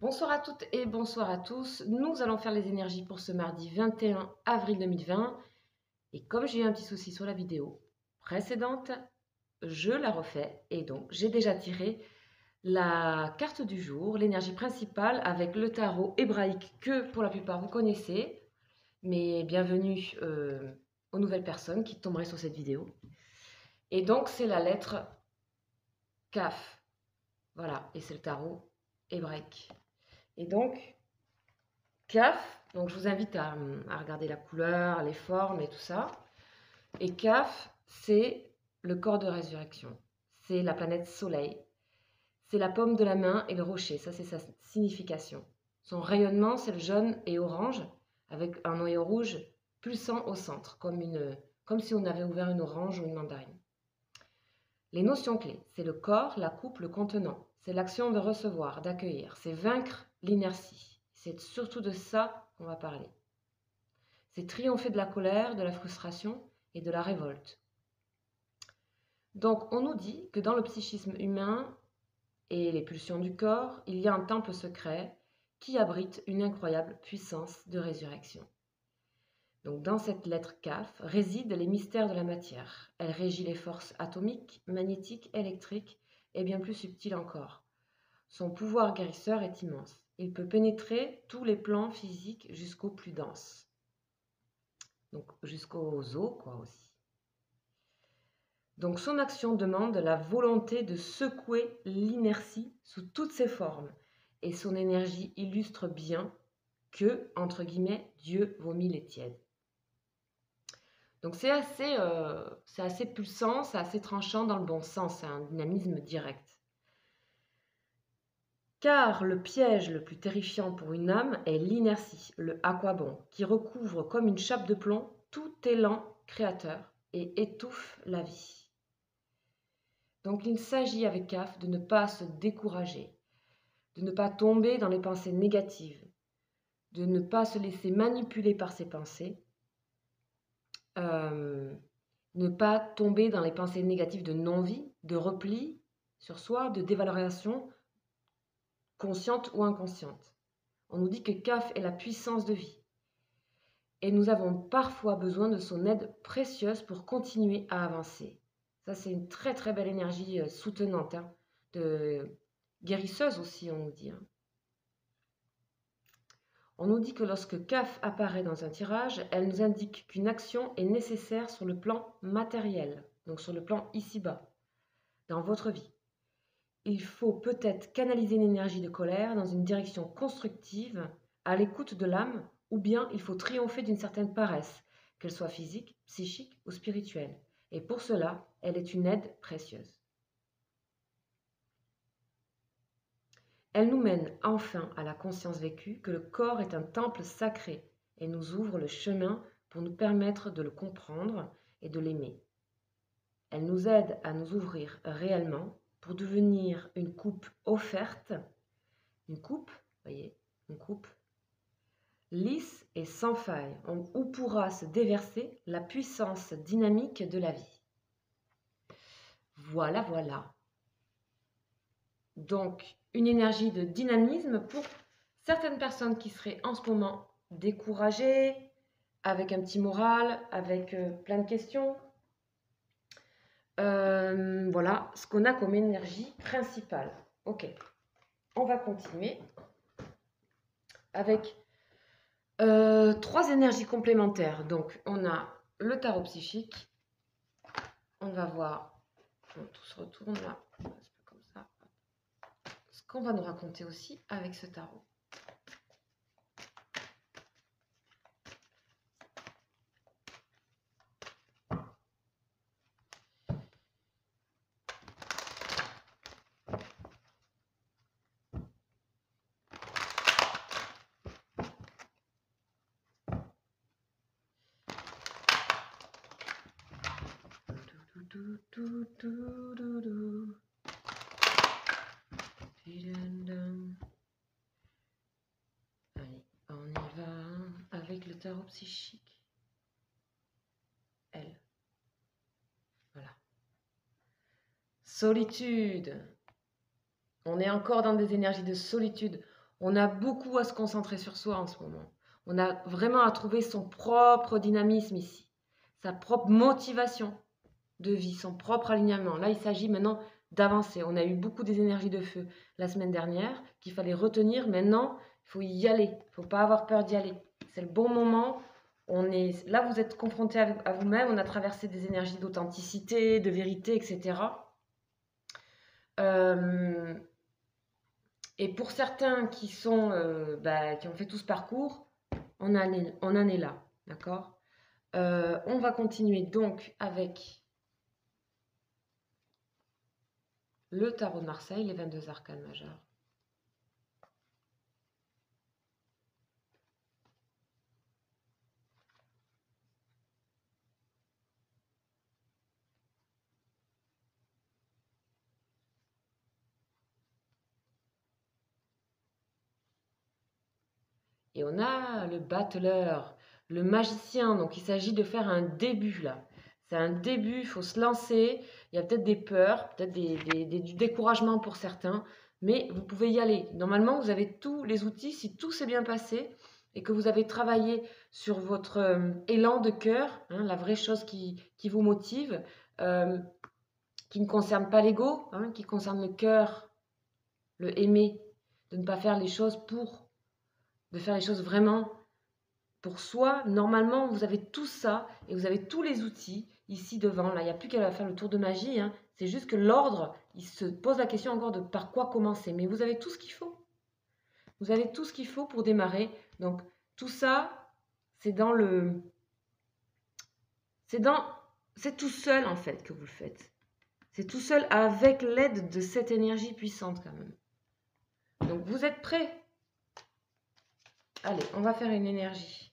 Bonsoir à toutes et bonsoir à tous. Nous allons faire les énergies pour ce mardi 21 avril 2020. Et comme j'ai eu un petit souci sur la vidéo précédente, je la refais. Et donc, j'ai déjà tiré la carte du jour, l'énergie principale avec le tarot hébraïque que pour la plupart vous connaissez. Mais bienvenue aux nouvelles personnes qui tomberaient sur cette vidéo. Et donc, c'est la lettre Kaf. Voilà, et c'est le tarot hébraïque. Et donc, Kaf, donc je vous invite à regarder la couleur, les formes et tout ça. Et Kaf, c'est le corps de résurrection. C'est la planète Soleil. C'est la paume de la main et le rocher. Ça, c'est sa signification. Son rayonnement, c'est le jaune et orange, avec un noyau rouge pulsant au centre, comme si on avait ouvert une orange ou une mandarine. Les notions clés, c'est le corps, la coupe, le contenant. C'est l'action de recevoir, d'accueillir. C'est vaincre l'inertie. C'est surtout de ça qu'on va parler. C'est triompher de la colère, de la frustration et de la révolte. Donc on nous dit que dans le psychisme humain et les pulsions du corps, il y a un temple secret qui abrite une incroyable puissance de résurrection. Donc dans cette lettre Kaf résident les mystères de la matière. Elle régit les forces atomiques, magnétiques, électriques et bien plus subtiles encore. Son pouvoir guérisseur est immense. Il peut pénétrer tous les plans physiques jusqu'aux plus denses. Donc jusqu'aux os, quoi, aussi. Donc son action demande la volonté de secouer l'inertie sous toutes ses formes. Et son énergie illustre bien que, entre guillemets, Dieu vomit les tièdes. Donc c'est assez pulsant, c'est assez tranchant dans le bon sens, c'est un dynamisme direct. Car le piège le plus terrifiant pour une âme est l'inertie, le à quoi bon, qui recouvre comme une chape de plomb tout élan créateur et étouffe la vie. Donc il s'agit avec Kaf de ne pas se décourager, de ne pas tomber dans les pensées négatives, de ne pas se laisser manipuler par ses pensées, ne pas tomber dans les pensées négatives de non-vie, de repli sur soi, de dévalorisation, consciente ou inconsciente. On nous dit que Kaf est la puissance de vie. Et nous avons parfois besoin de son aide précieuse pour continuer à avancer. Ça, c'est une très très belle énergie soutenante, hein, de guérisseuse aussi, on nous dit. Hein. On nous dit que lorsque Kaf apparaît dans un tirage, elle nous indique qu'une action est nécessaire sur le plan matériel, donc sur le plan ici-bas, dans votre vie. Il faut peut-être canaliser une énergie de colère dans une direction constructive, à l'écoute de l'âme, ou bien il faut triompher d'une certaine paresse, qu'elle soit physique, psychique ou spirituelle. Et pour cela, elle est une aide précieuse. Elle nous mène enfin à la conscience vécue que le corps est un temple sacré et nous ouvre le chemin pour nous permettre de le comprendre et de l'aimer. Elle nous aide à nous ouvrir réellement pour devenir une coupe offerte, une coupe, voyez, une coupe lisse et sans faille, où pourra se déverser la puissance dynamique de la vie. Voilà, voilà. Donc, une énergie de dynamisme pour certaines personnes qui seraient en ce moment découragées, avec un petit moral, avec plein de questions. Voilà ce qu'on a comme énergie principale. Ok, on va continuer avec 3 énergies complémentaires. Donc, on a le tarot psychique. On va voir, tout se retourne là, comme ça. Ce qu'on va nous raconter aussi avec ce tarot. Allez, on y va avec le tarot psychique. Elle. Voilà. Solitude. On est encore dans des énergies de solitude. On a beaucoup à se concentrer sur soi en ce moment. On a vraiment à trouver son propre dynamisme ici, sa propre motivation de vie, son propre alignement. Là, il s'agit maintenant d'avancer. On a eu beaucoup des énergies de feu la semaine dernière qu'il fallait retenir. Maintenant, il faut y aller. Il ne faut pas avoir peur d'y aller. C'est le bon moment. Là, vous êtes confronté à vous-même. On a traversé des énergies d'authenticité, de vérité, etc. Et pour certains qui qui ont fait tout ce parcours, on en est là, d'accord. On va continuer donc avec le tarot de Marseille, les 22 arcanes majeurs. Et on a le battleur, le magicien. Donc il s'agit de faire un début là. C'est un début, il faut se lancer. Il y a peut-être des peurs, peut-être du découragement pour certains, mais vous pouvez y aller. Normalement, vous avez tous les outils. Si tout s'est bien passé et que vous avez travaillé sur votre élan de cœur, hein, la vraie chose qui vous motive, qui ne concerne pas l'ego, hein, qui concerne le cœur, le aimer, de ne pas faire les choses de faire les choses vraiment pour soi. Normalement, vous avez tout ça et vous avez tous les outils ici devant. Là, il n'y a plus qu'à faire le tour de magie. Hein. C'est juste que l'ordre, il se pose la question encore de par quoi commencer. Mais vous avez tout ce qu'il faut. Vous avez tout ce qu'il faut pour démarrer. Donc, tout ça, c'est dans le... C'est tout seul, en fait, que vous le faites. C'est tout seul avec l'aide de cette énergie puissante, quand même. Donc, vous êtes prêts? Allez, on va faire une énergie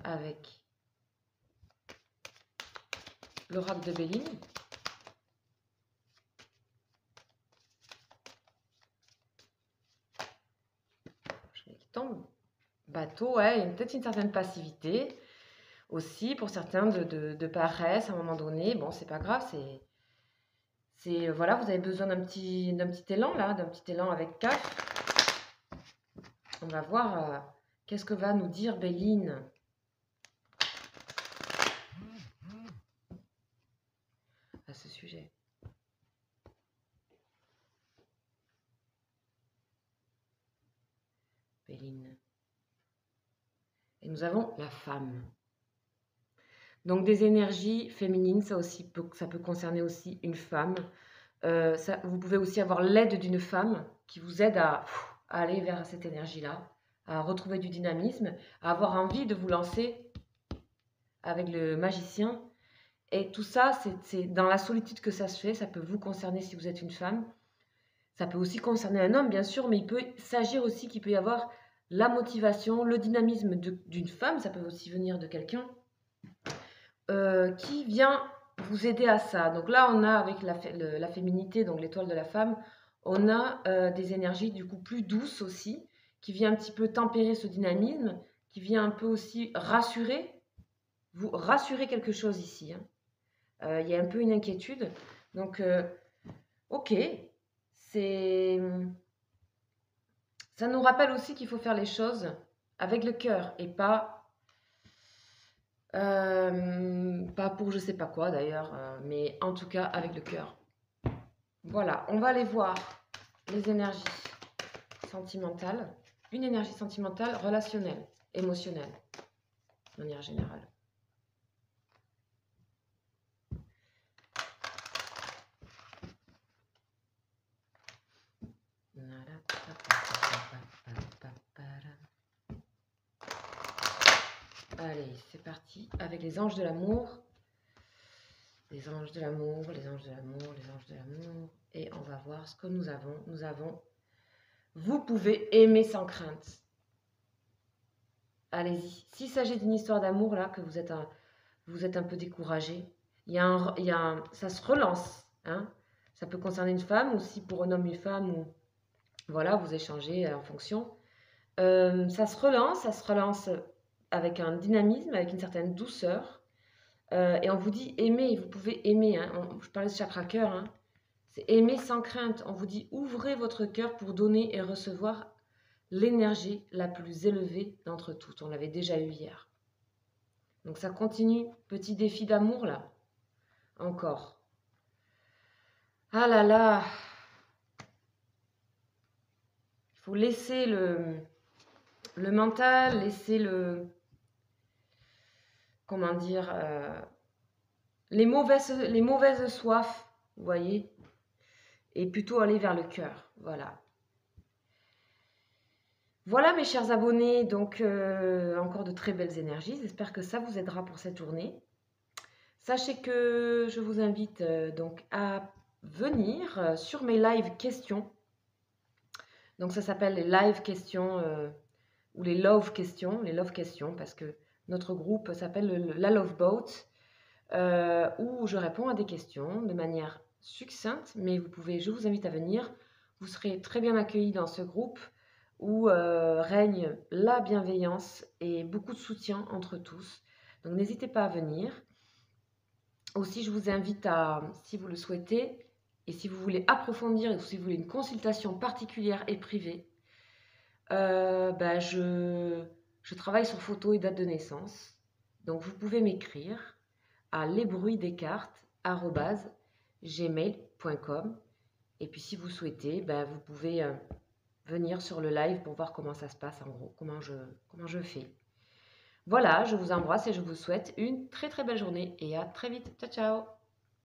avec l'oracle de Béline. Qui tombe. Bateau, ouais, il y a peut-être une certaine passivité aussi pour certains de paresse à un moment donné. Bon, c'est pas grave, voilà, vous avez besoin d'un petit élan là, d'un petit élan avec 4. On va voir qu'est-ce que va nous dire Béline. À ce sujet. Béline. Et nous avons la femme. Donc des énergies féminines, ça peut concerner aussi une femme. Vous pouvez aussi avoir l'aide d'une femme qui vous aide à aller vers cette énergie-là, à retrouver du dynamisme, à avoir envie de vous lancer avec le magicien. Et tout ça, c'est dans la solitude que ça se fait. Ça peut vous concerner si vous êtes une femme. Ça peut aussi concerner un homme, bien sûr, mais il peut s'agir aussi qu'il peut y avoir la motivation, le dynamisme d'une femme. Ça peut aussi venir de quelqu'un qui vient vous aider à ça. Donc là, on a avec la féminité, donc l'étoile de la femme, on a des énergies du coup plus douces aussi, qui vient un petit peu tempérer ce dynamisme, qui vient un peu aussi vous rassurer quelque chose ici. Hein. Il y a un peu une inquiétude. Donc, ok, ça nous rappelle aussi qu'il faut faire les choses avec le cœur et pas pour je sais pas quoi d'ailleurs, mais en tout cas avec le cœur. Voilà, on va aller voir les énergies sentimentales. Une énergie sentimentale, relationnelle, émotionnelle, de manière générale. Allez, c'est parti avec les anges de l'amour. Les anges de l'amour, les anges de l'amour, les anges de l'amour. Et on va voir ce que nous avons. Nous avons, vous pouvez aimer sans crainte. Allez-y. S'il s'agit d'une histoire d'amour, là, que vous êtes un peu découragé, ça se relance. Hein. Ça peut concerner une femme, ou si pour un homme, une femme, ou voilà, vous échangez en fonction. Ça se relance avec un dynamisme, avec une certaine douceur. Et on vous dit aimer, vous pouvez aimer. Hein. Je parlais de chakra cœur. Hein. C'est aimer sans crainte. On vous dit ouvrez votre cœur pour donner et recevoir l'énergie la plus élevée d'entre toutes. On l'avait déjà eu hier. Donc ça continue. Petit défi d'amour là. Encore. Ah là là. Il faut laisser le mental, laisser comment dire, les mauvaises soifs, vous voyez, et plutôt aller vers le cœur. Voilà. Voilà mes chers abonnés, donc encore de très belles énergies. J'espère que ça vous aidera pour cette journée. Sachez que je vous invite donc à venir sur mes live questions. Donc ça s'appelle les live questions ou les love questions, parce que notre groupe s'appelle la Love Boat, où je réponds à des questions de manière succincte, mais je vous invite à venir. Vous serez très bien accueillis dans ce groupe où règne la bienveillance et beaucoup de soutien entre tous. Donc n'hésitez pas à venir. Aussi, je vous invite à, si vous le souhaitez, et si vous voulez approfondir, ou si vous voulez une consultation particulière et privée, je travaille sur photo et date de naissance. Donc vous pouvez m'écrire à lesbruitsdescartes@gmail.com. Et puis si vous souhaitez, vous pouvez venir sur le live pour voir comment ça se passe en gros, comment je fais. Voilà, je vous embrasse et je vous souhaite une très très belle journée et à très vite. Ciao ciao.